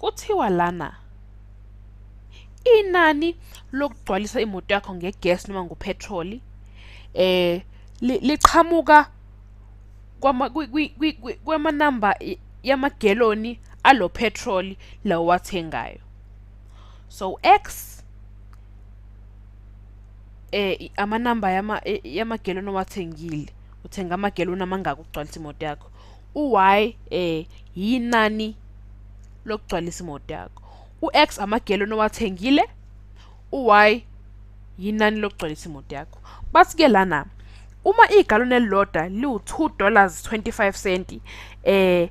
kuthiwa lana inani lokugcwalisa imoto yakho ngegas noma ngopetrol lichamuka kwamanamba yamageloni alo petrol lawo wathengayo. So X amanamba yamageloni owathengile, uthenga amageloni amangaka ukugcwalisa imoto yakho. Y yinani lokugcwalisa imoto yakho. U-X amageloni owathengile, u-Y yinani lokugcwalisa imoto yakho. Bathi-ke lana uma igaloni elilodwa liwu$2.25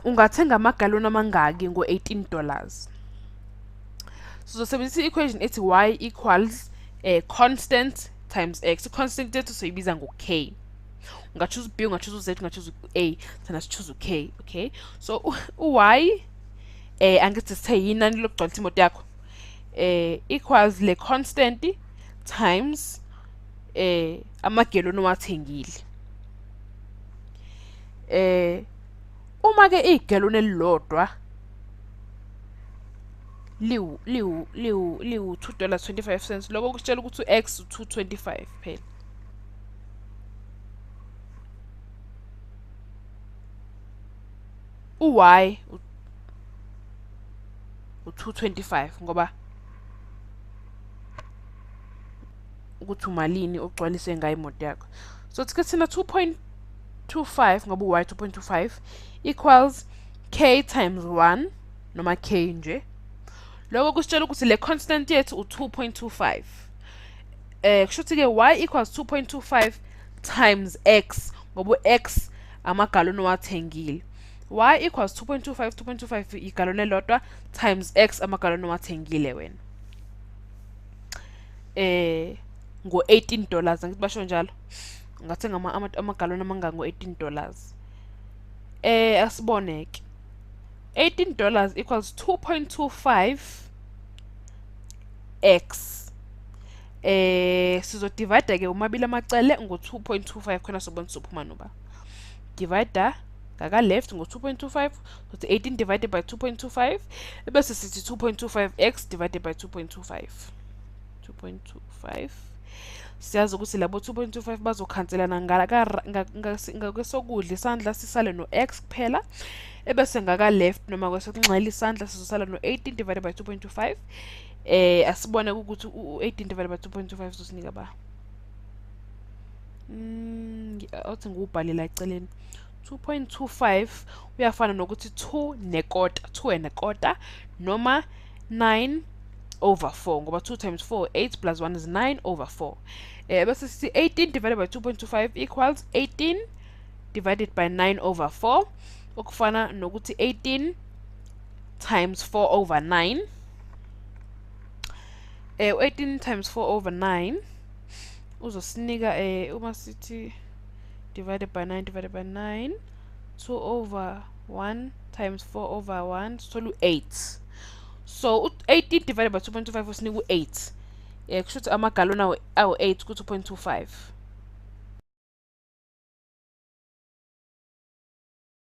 ungathenga amagaloni amangaki ngo-$18. Sizosebenzisa i-equation ethi y equals constant times x. I-constant yethu soyibiza ngo-k. Ungachoose B, ungachoose Z, ungachoose A, thina sichoose u-K. Okay, so u-y angithi sithe yinani lokugcwalisa imoto yakho equals le constant times amageloni owathengile. Uma ke igeloni elilodwa liwu $2.25, lokho kusitshela ukuthi u-X u-2.25 phela. U-Y u-2.25 ngoba ukuthi umalini ogcwalise ngayo imoto yakho. So ke thina 2.25 ngoba u-y 2.25 equals k times 1 noma k nje. Lokho kusitshela ukuthi le constant yethu u-2.25. Kusho ukuthi ke y equals 2.25 times x ngoba u-x amagaloni owathengile. Y equals 2.25 igaloni elilodwa times x amagaloni owathengile wena. Ngo-$18, angithi basho njalo. Ungathenga amagaloni amangaka ngo-$18. Asibone ke. $18 equals 2.25 x. Sizodivide ke umabili amacele ngo-2.25 khona sobona sophuma noba. Divide ngaka left ngo-2.25, so 18 divided by 2.25, ebese sithi 2.25x divided by 2.25. 2.25. Siyazi ukuthi labo 2.25 bazokhanselana ngakwesokudla isandla sisale no-x kuphela, ebese ngaka left noma kwesokunxele isandla sizosala no-18 divided by 2.25. Asibone ukuthi u-18 divided by 2.25 zosinika ba. Awuthi ngubhalela eceleni. 2.25 uyafana nokuthi 2.25 noma 9/4 ngoba 2 times 4 8 plus 1 is 9/4. Bese sithi 18 divided by 2.25 equals 18 divided by 9/4, okufana nokuthi 18 times 4/9. 18 times 4/9 uzosinika uma sithi divided by 9 divided by 9, 2/1 times 4/1, sithole u-8. So 18 divided by 2.25 usinika u-8. Kusho ukuthi amagaloni awu-8 ku-2.25.